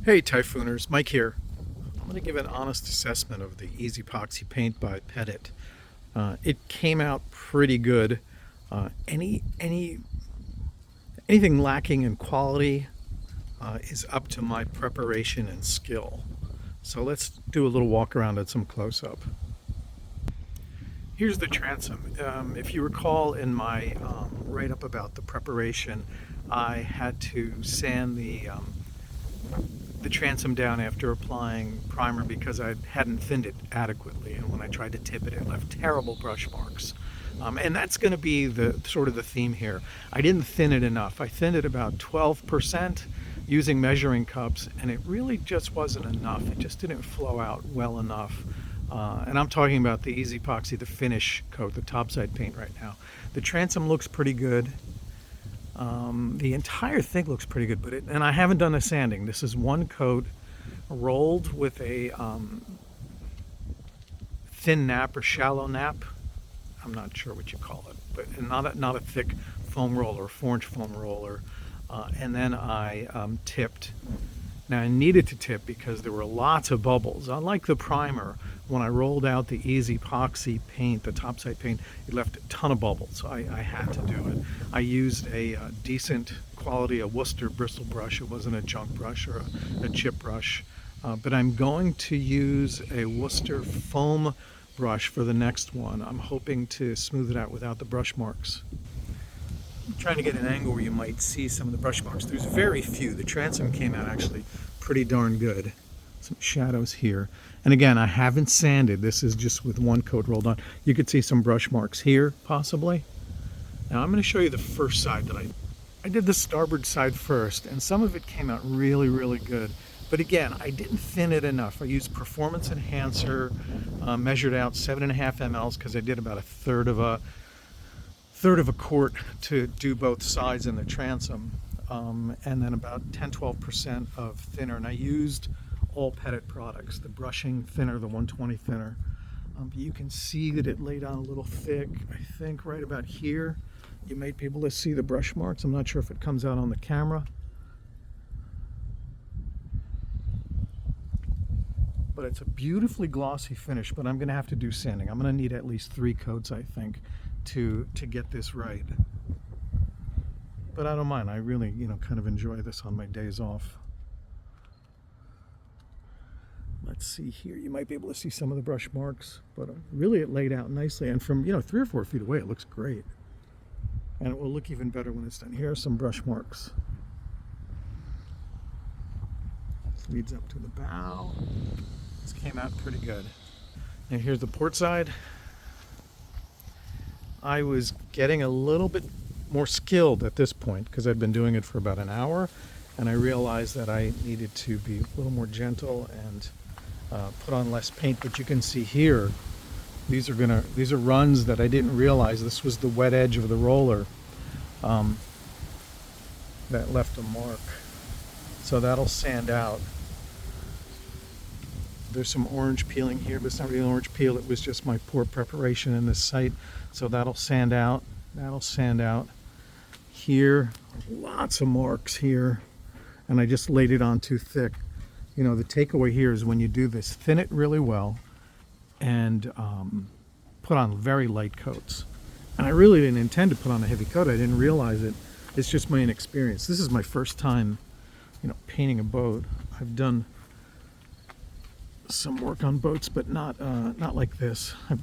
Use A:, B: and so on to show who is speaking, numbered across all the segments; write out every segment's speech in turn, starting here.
A: Hey Typhooners, Mike here. I'm going to give an honest assessment of the Easy Poxy paint by Pettit. It came out pretty good. Anything lacking in quality is up to my preparation and skill. So let's do a little walk around at some close-up. Here's the transom. If you recall in my write-up about the preparation, I had to sand the transom down after applying primer because I hadn't thinned it adequately, and when I tried to tip it, it left terrible brush marks. And that's going to be the sort of the theme here. I didn't thin it enough. I thinned it about 12% using measuring cups, and it really just wasn't enough. It just didn't flow out well enough. And I'm talking about the Easy Poxy, the finish coat, the topside paint right now. The transom looks pretty good. The entire thing looks pretty good, and I haven't done a sanding. This is one coat rolled with a thin nap or shallow nap. I'm not sure what you call it, but not a thick foam roller, 4-inch foam roller. And then I tipped. Now I needed to tip because there were lots of bubbles. Unlike the primer, when I rolled out the Easy Poxy paint, the topside paint, it left a ton of bubbles. So I had to do it. I used a decent quality, a Wooster bristle brush. It wasn't a junk brush or a chip brush. But I'm going to use a Wooster foam brush for the next one. I'm hoping to smooth it out without the brush marks. I'm trying to get an angle where you might see some of the brush marks. There's very few. The transom came out actually pretty darn good. Some shadows here. And again, I haven't sanded. This is just with one coat rolled on. You could see some brush marks here, possibly. Now I'm going to show you the first side that I did the starboard side first, and some of it came out really, really good. But again, I didn't thin it enough. I used Performance Enhancer, measured out 7.5 mLs because I did about a third of a quart to do both sides in the transom, and then about 10-12% of thinner. And I used all Pettit products, the brushing thinner, the 120 thinner. But you can see that it laid on a little thick. I think right about here you might be able to see the brush marks. I'm not sure if it comes out on the camera, but it's a beautifully glossy finish. But I'm going to have to do sanding. I'm going to need at least 3 coats, I think, to get this right. But I don't mind. I really, kind of enjoy this on my days off. Let's see here. You might be able to see some of the brush marks, but really it laid out nicely. And from 3 or 4 feet away, it looks great. And it will look even better when it's done. Here are some brush marks. This leads up to the bow. This came out pretty good. And here's the port side. I was getting a little bit more skilled at this point because I'd been doing it for about an hour, and I realized that I needed to be a little more gentle and put on less paint. But you can see here, these are runs that I didn't realize. This was the wet edge of the roller that left a mark. So that'll sand out. There's some orange peeling here, but it's not really orange peel. It was just my poor preparation in this site. So that'll sand out. That'll sand out. Here, lots of marks here. And I just laid it on too thick. The takeaway here is when you do this, thin it really well and put on very light coats. And I really didn't intend to put on a heavy coat. I didn't realize it. It's just my inexperience. This is my first time, painting a boat. I've done some work on boats, but not like this. I've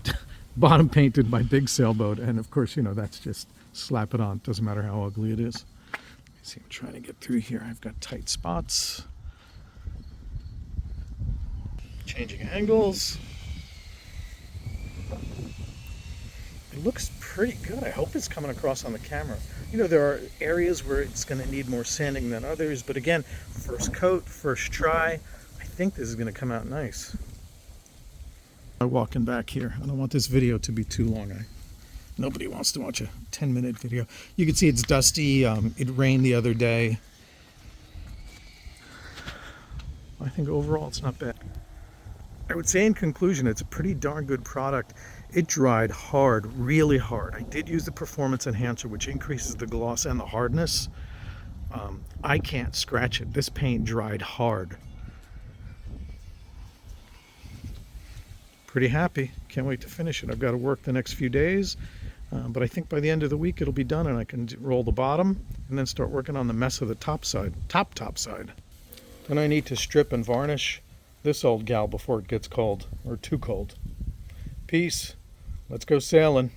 A: bottom painted my big sailboat, and of course, that's just slap it on. Doesn't matter how ugly it is. See, I'm trying to get through here. I've got tight spots. Changing angles. It looks pretty good. I hope it's coming across on the camera. There are areas where it's going to need more sanding than others, but again, first coat, first try. I think this is going to come out nice. I'm walking back here. I don't want this video to be too long. Nobody wants to watch a 10-minute video. You can see it's dusty. It rained the other day. I think overall it's not bad. I would say in conclusion, it's a pretty darn good product. It dried hard, really hard. I did use the Performance Enhancer, which increases the gloss and the hardness. I can't scratch it. This paint dried hard. pretty happy. Can't wait to finish it. I've got to work the next few days, but I think by the end of the week it'll be done, and I can roll the bottom and then start working on the mess of the top side. Then I need to strip and varnish this old gal before it gets cold, or too cold. Peace. Let's go sailing.